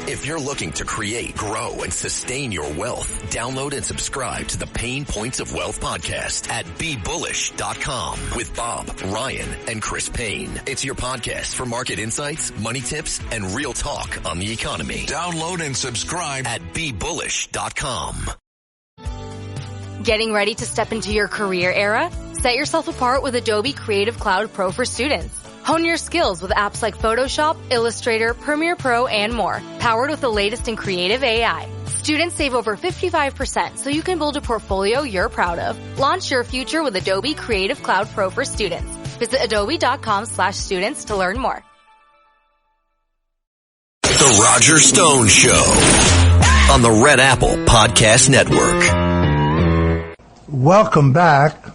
If you're looking to create, grow, and sustain your wealth, download and subscribe to the Pain Points of Wealth podcast at BeBullish.com with Bob, Ryan, and Chris Payne. It's your podcast for market insights, money tips, and real talk on the economy. Download and subscribe at BeBullish.com. Getting ready to step into your career era? Set yourself apart with Adobe Creative Cloud Pro for students. Hone your skills with apps like Photoshop, Illustrator, Premiere Pro, and more, powered with the latest in creative AI. Students save over 55% so you can build a portfolio you're proud of. Launch your future with Adobe Creative Cloud Pro for students. Visit adobe.com/students to learn more. The Roger Stone Show on the Red Apple Podcast Network. Welcome back.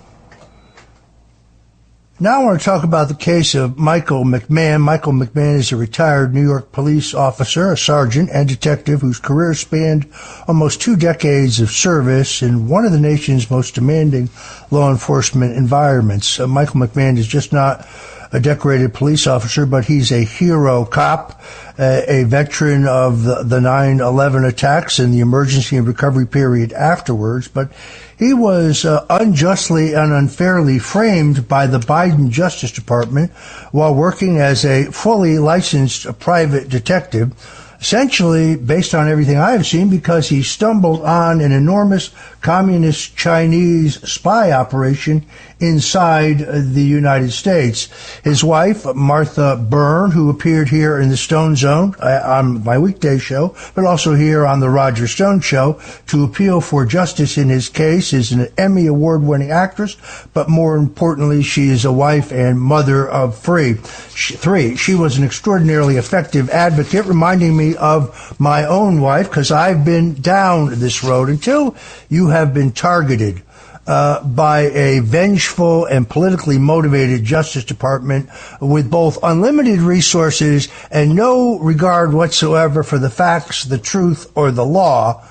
Now I want to talk about the case of Michael McMahon. Michael McMahon is a retired New York police officer, a sergeant and detective whose career spanned almost 2 decades of service in one of the nation's most demanding law enforcement environments. Michael McMahon is just not a decorated police officer, but he's a hero cop, a veteran of the 9/11 attacks and the emergency and recovery period afterwards. But he was unjustly and unfairly framed by the Biden Justice Department while working as a fully licensed private detective, essentially based on everything I have seen, because he stumbled on an enormous communist Chinese spy operation inside the United States. His wife, Martha Byrne, who appeared here in the Stone Zone on my weekday show, but also here on the Roger Stone Show to appeal for justice in his case, is an Emmy Award-winning actress, but more importantly, she is a wife and mother of three. She was an extraordinarily effective advocate, reminding me of my own wife, because I've been down this road. Until you have been targeted by a vengeful and politically motivated Justice Department with both unlimited resources and no regard whatsoever for the facts, the truth, or the law,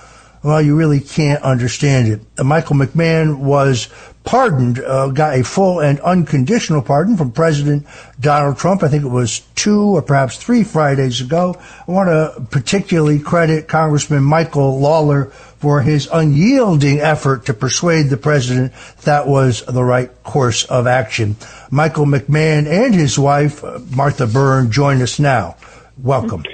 well, you really can't understand it. Michael McMahon was pardoned, got a full and unconditional pardon from President Donald Trump. I think it was 2 or perhaps 3 Fridays ago. I want to particularly credit Congressman Michael Lawler for his unyielding effort to persuade the president that was the right course of action. Michael McMahon and his wife, Martha Byrne, join us now. Welcome.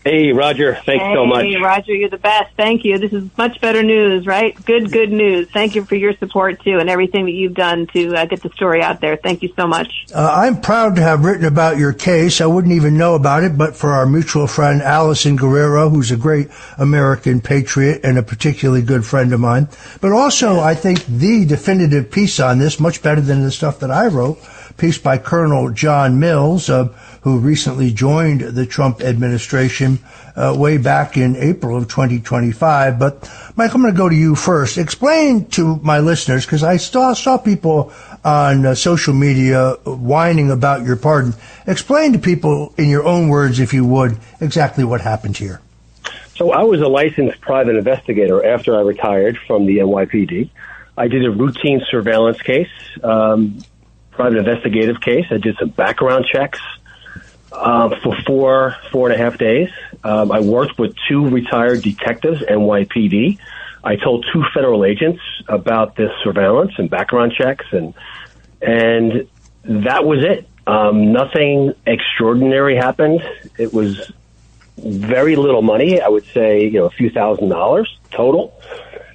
Hey, Roger. Thanks so much. Hey, Roger, you're the best. Thank you. This is much better news, right? Good news. Thank you for your support, too, and everything that you've done to get the story out there. Thank you so much. I'm proud to have written about your case. I wouldn't even know about it, but for our mutual friend, Allison Guerrero, who's a great American patriot and a particularly good friend of mine. But also, I think the definitive piece on this, much better than the stuff that I wrote, piece by Colonel John Mills, who recently joined the Trump administration way back in April of 2025. But, Mike, I'm going to go to you first. Explain to my listeners, because I saw people on social media whining about your pardon. Explain to people, in your own words, if you would, exactly what happened here. So I was a licensed private investigator after I retired from the NYPD. I did a routine surveillance case, private investigative case. I did some background checks for 4.5 days. I worked with 2 retired detectives, NYPD. I told 2 federal agents about this surveillance and background checks, and that was it. Nothing extraordinary happened. It was very little money. I would say, a few $1,000s total.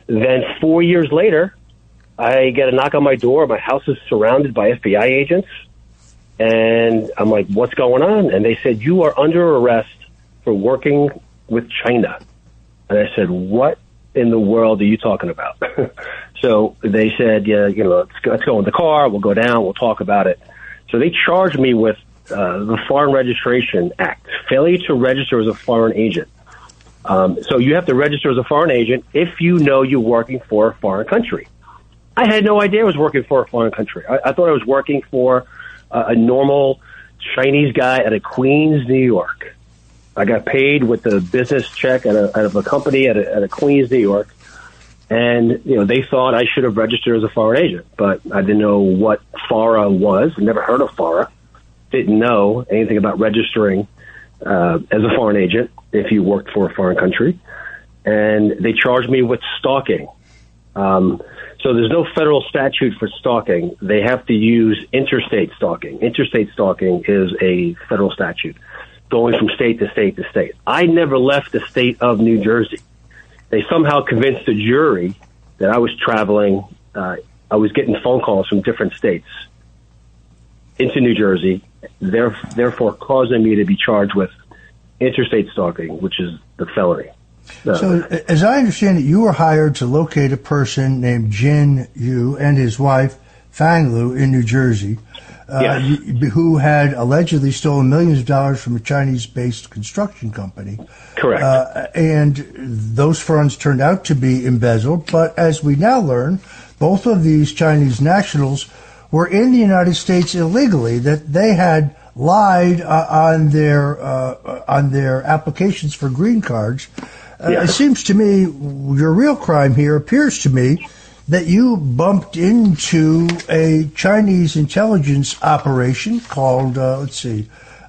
Then 4 years later, I get a knock on my door. My house is surrounded by FBI agents. And I'm like, what's going on? And they said, you are under arrest for working with China. And I said, what in the world are you talking about? So they said, yeah, let's go in the car. We'll go down. We'll talk about it. So they charged me with the Foreign Registration Act, failure to register as a foreign agent. So you have to register as a foreign agent if you know you're working for a foreign country. I had no idea I was working for a foreign country. I thought I was working for a normal Chinese guy out of Queens, New York. I got paid with a business check out of a company at a Queens, New York. And, they thought I should have registered as a foreign agent, but I didn't know what FARA was. Never heard of FARA. Didn't know anything about registering as a foreign agent if you worked for a foreign country. And they charged me with stalking. So there's no federal statute for stalking. They have to use interstate stalking. Interstate stalking is a federal statute going from state to state to state. I never left the state of New Jersey. They somehow convinced the jury that I was traveling. I was getting phone calls from different states into New Jersey, therefore causing me to be charged with interstate stalking, which is the felony. So, as I understand it, you were hired to locate a person named Jin Yu and his wife, Fang Lu, in New Jersey, Yes. who had allegedly stolen millions of dollars from a Chinese-based construction company. Correct. And those funds turned out to be embezzled. But as we now learn, both of these Chinese nationals were in the United States illegally, that they had lied on their applications for green cards. It seems to me your real crime here appears to me that you bumped into a Chinese intelligence operation called,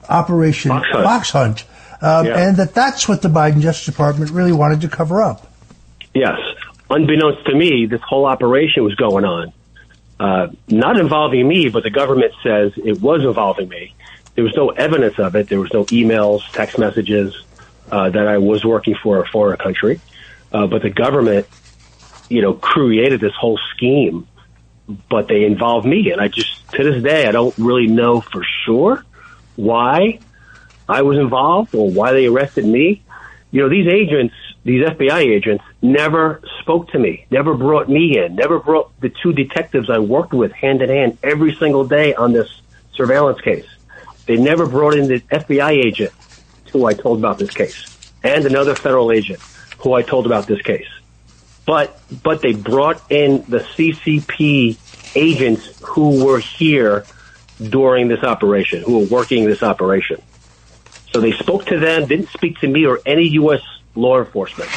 Operation Fox Hunt, and that's what the Biden Justice Department really wanted to cover up. Yes. Unbeknownst to me, this whole operation was going on. Not involving me, but the government says it was involving me. There was no evidence of it. There was no emails, text messages that I was working for a foreign country. But the government, created this whole scheme, but they involved me. And to this day, I don't really know for sure why I was involved or why they arrested me. These agents, these FBI agents, never spoke to me, never brought me in, never brought the two detectives I worked with hand in hand every single day on this surveillance case. They never brought in the FBI agent who I told about this case and another federal agent who I told about this case. But they brought in the CCP agents who were here during this operation, who were working this operation. So they spoke to them, didn't speak to me or any U.S. law enforcement.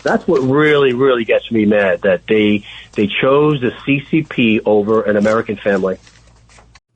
That's what really, really gets me mad, that they chose the CCP over an American family.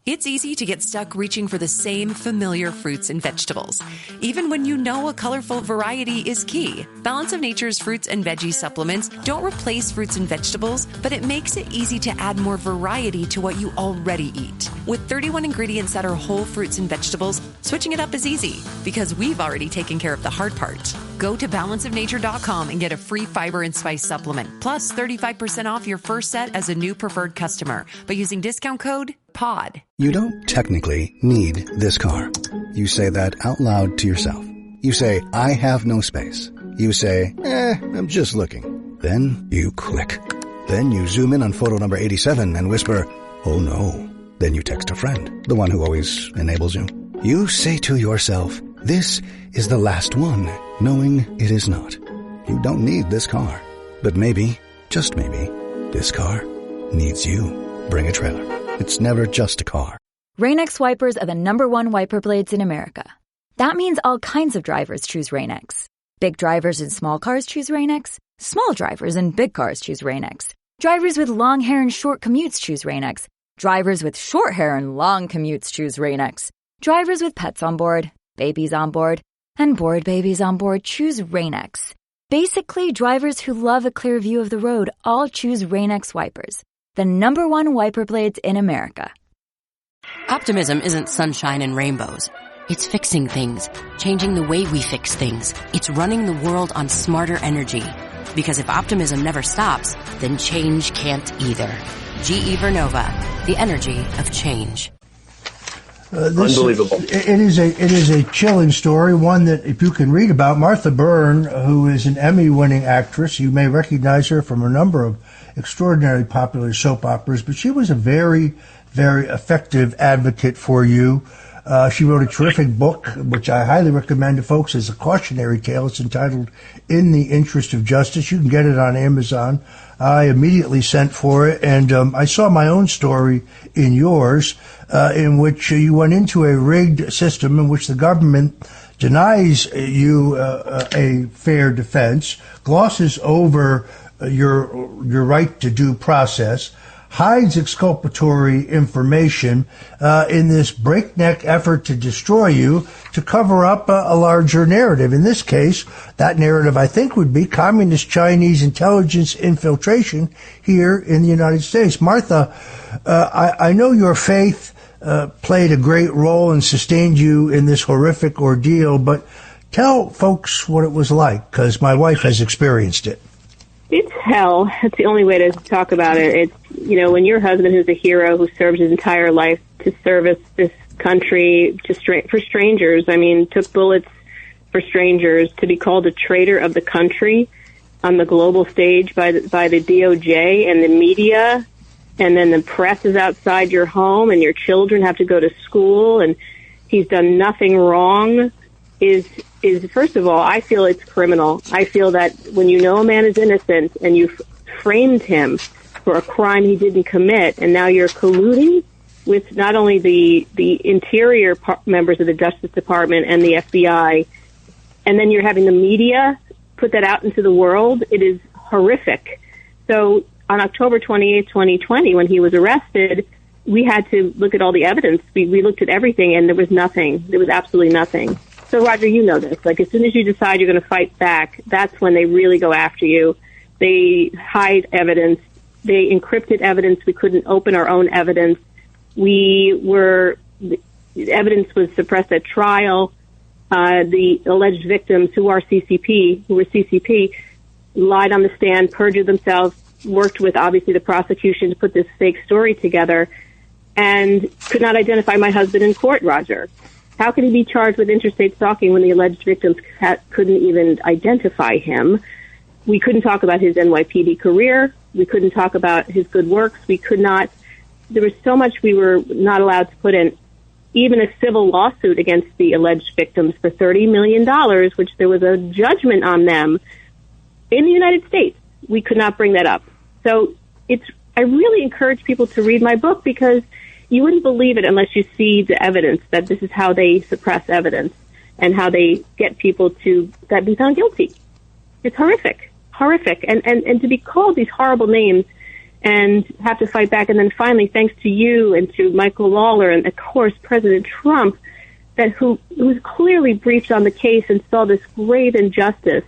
It's easy to get stuck reaching for the same familiar fruits and vegetables, even when you know a colorful variety is key. Balance of Nature's fruits and veggie supplements don't replace fruits and vegetables, but it makes it easy to add more variety to what you already eat. With 31 ingredients that are whole fruits and vegetables, switching it up is easy because we've already taken care of the hard part. Go to balanceofnature.com and get a free fiber and spice supplement, plus 35% off your first set as a new preferred customer by using discount code POD. You don't technically need this car. You say that out loud to yourself. You say, I have no space. You say, I'm just looking. Then you click. Then you zoom in on photo number 87 and whisper, oh no. Then you text a friend, the one who always enables you. You say to yourself, this is the last one, knowing it is not. You don't need this car. But maybe, just maybe, this car needs you. Bring a trailer. It's never just a car. Rain-X wipers are the #1 wiper blades in America. That means all kinds of drivers choose Rain-X. Big drivers in small cars choose Rain-X. Small drivers in big cars choose Rain-X. Drivers with long hair and short commutes choose Rain-X. Drivers with short hair and long commutes choose Rain-X. Drivers with pets on board, babies on board, and bored babies on board choose Rain-X. Basically, drivers who love a clear view of the road all choose Rain-X wipers, the #1 wiper blades in America. Optimism isn't sunshine and rainbows. It's fixing things, changing the way we fix things. It's running the world on smarter energy. Because if optimism never stops, then change can't either. GE Vernova, the energy of change. Unbelievable. It is a chilling story, one that if you can read about. Martha Byrne, who is an Emmy-winning actress, you may recognize her from a number of extraordinarily popular soap operas, but she was a very, very effective advocate for you. She wrote a terrific book, which I highly recommend to folks as a cautionary tale. It's entitled In the Interest of Justice. You can get it on Amazon. I immediately sent for it, and I saw my own story in yours, in which you went into a rigged system in which the government denies you a fair defense, glosses over your right to due process, hides exculpatory information in this breakneck effort to destroy you, to cover up a larger narrative. In this case, that narrative, I think, would be communist Chinese intelligence infiltration here in the United States. Martha, I know your faith played a great role and sustained you in this horrific ordeal, but tell folks what it was like, because my wife has experienced it. It's hell. That's the only way to talk about it. It's, when your husband, who's a hero, who served his entire life to service this country for strangers, took bullets for strangers, to be called a traitor of the country on the global stage by the DOJ and the media, and then the press is outside your home and your children have to go to school and he's done nothing wrong, is first of all, I feel it's criminal. I feel that when you know a man is innocent and you framed him for a crime he didn't commit, and now you're colluding with not only the interior members of the Justice Department and the FBI, and then you're having the media put that out into the world, it is horrific. So on October 28, 2020, when he was arrested, we had to look at all the evidence. We looked at everything, and there was nothing. There was absolutely nothing. So, Roger, you know this. Like, as soon as you decide you're going to fight back, that's when they really go after you. They hide evidence. They encrypted evidence. We couldn't open our own evidence. The evidence was suppressed at trial. The alleged victims who were CCP, lied on the stand, perjured themselves, worked with, obviously, the prosecution to put this fake story together, and could not identify my husband in court, Roger. How could he be charged with interstate stalking when the alleged victims couldn't even identify him? We couldn't talk about his NYPD career. We couldn't talk about his good works. We could not. There was so much we were not allowed to put in. Even a civil lawsuit against the alleged victims for $30 million, which there was a judgment on them in the United States. We could not bring that up. So I really encourage people to read my book, because you wouldn't believe it unless you see the evidence that this is how they suppress evidence and how they get people to be found guilty. It's horrific. And to be called these horrible names and have to fight back. And then finally, thanks to you and to Michael Lawler and, of course, President Trump, who was clearly briefed on the case and saw this grave injustice,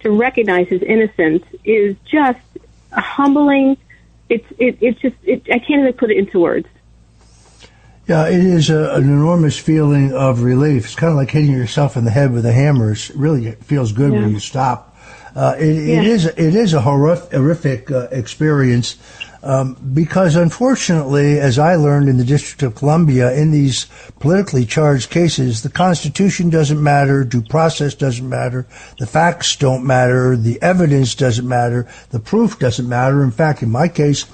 to recognize his innocence is just humbling. I can't even put it into words. Yeah, it is an enormous feeling of relief. It's kind of like hitting yourself in the head with a hammer. It really feels good when you stop. It is a horrific experience, because unfortunately, as I learned in the District of Columbia, in these politically charged cases, the Constitution doesn't matter, due process doesn't matter, the facts don't matter, the evidence doesn't matter, the proof doesn't matter. In fact, in my case,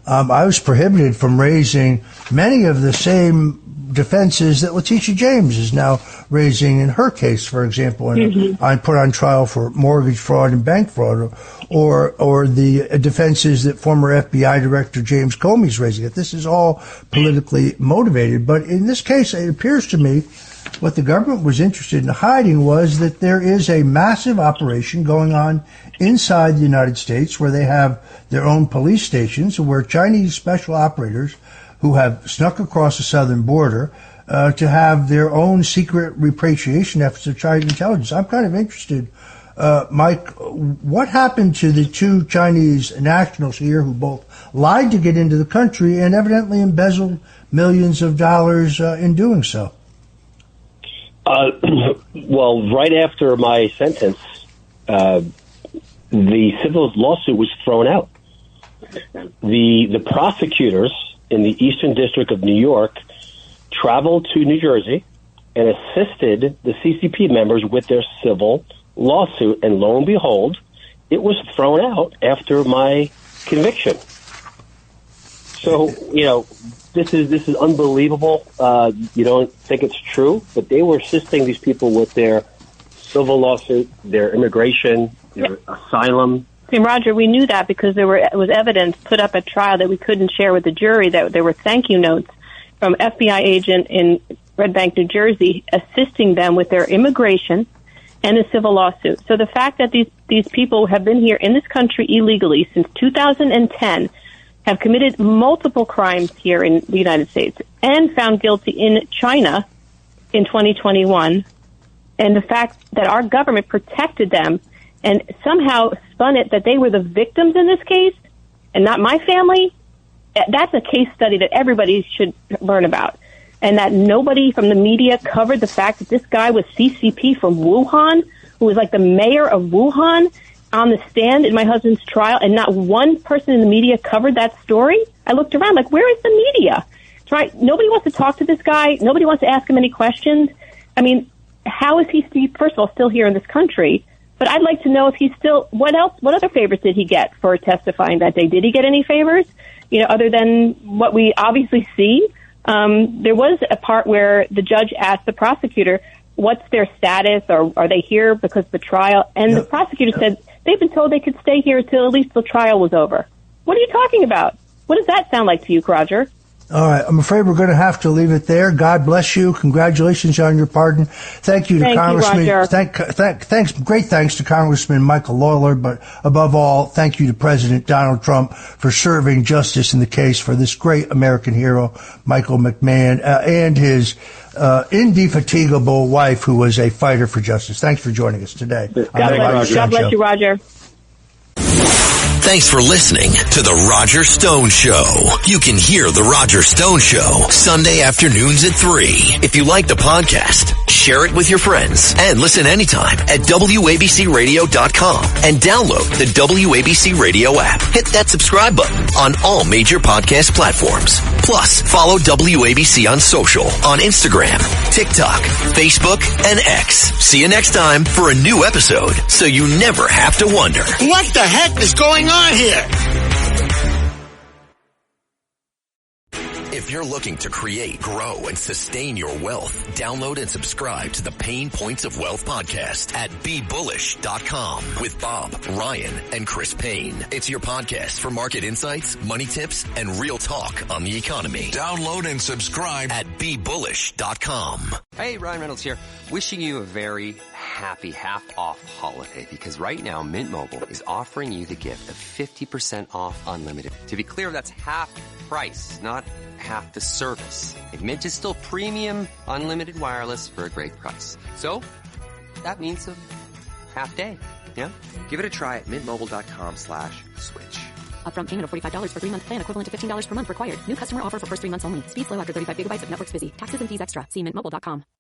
I was prohibited from raising many of the same defenses that Letitia James is now raising in her case, for example, and I'm put on trial for mortgage fraud and bank fraud, or the defenses that former FBI Director James Comey is raising. This is all politically motivated, but in this case, it appears to me what the government was interested in hiding was that there is a massive operation going on inside the United States, where they have their own police stations, where Chinese special operators who have snuck across the southern border to have their own secret repatriation efforts of Chinese intelligence. I'm kind of interested, Mike, what happened to the two Chinese nationals here who both lied to get into the country and evidently embezzled millions of dollars in doing so? Well, right after my sentence, the civil lawsuit was thrown out. The prosecutors in the Eastern District of New York traveled to New Jersey and assisted the CCP members with their civil lawsuit, and lo and behold, it was thrown out after my conviction. So, this is unbelievable. You don't think it's true, but they were assisting these people with their civil lawsuit, their immigration, their asylum. And Roger, we knew that because there was evidence put up at trial that we couldn't share with the jury, that there were thank you notes from FBI agent in Red Bank, New Jersey, assisting them with their immigration and a civil lawsuit. So the fact that these people have been here in this country illegally since 2010, have committed multiple crimes here in the United States and found guilty in China in 2021, and the fact that our government protected them and somehow spun it that they were the victims in this case and not my family, that's a case study that everybody should learn about. And that nobody from the media covered the fact that this guy was CCP from Wuhan, who was like the mayor of Wuhan, on the stand in my husband's trial, and not one person in the media covered that story. I looked around like, where is the media? Right? Nobody wants to talk to this guy. Nobody wants to ask him any questions. I mean, how is he, first of all, still here in this country? But I'd like to know if he's still, what other favors did he get for testifying that day? Did he get any favors? You know, other than what we obviously see? There was a part where the judge asked the prosecutor, what's their status, or are they here because of the trial? And the prosecutor said, they've been told they could stay here until at least the trial was over. What are you talking about? What does that sound like to you, Roger? All right. I'm afraid we're going to have to leave it there. God bless you. Congratulations on your pardon. Thank you to Congressman. Great thanks to Congressman Michael Lawler, but above all, thank you to President Donald Trump for serving justice in the case for this great American hero, Michael McMahon, and his indefatigable wife, who was a fighter for justice. Thanks for joining us today. God bless you, Roger. Thanks for listening to The Roger Stone Show. You can hear The Roger Stone Show Sunday afternoons at 3. If you like the podcast, share it with your friends and listen anytime at WABCRadio.com and download the WABC Radio app. Hit that subscribe button on all major podcast platforms. Plus, follow WABC on social on Instagram, TikTok, Facebook, and X. See you next time for a new episode so you never have to wonder, what the heck is going on here? If you're looking to create, grow, and sustain your wealth, download and subscribe to the Pain Points of Wealth podcast at BeBullish.com with Bob, Ryan, and Chris Payne. It's your podcast for market insights, money tips, and real talk on the economy. Download and subscribe at BeBullish.com. Hey, Ryan Reynolds here. Wishing you a very happy half-off holiday, because right now Mint Mobile is offering you the gift of 50% off unlimited. To be clear, that's half price, not half the service. And Mint is still premium unlimited wireless for a great price. So that means a half day. Yeah? Give it a try at mintmobile.com/switch. Upfront payment of $45 for 3-month plan, equivalent to $15 per month required. New customer offer for first 3 months only. Speed slow after 35 gigabytes if network's busy. Taxes and fees extra. See mintmobile.com.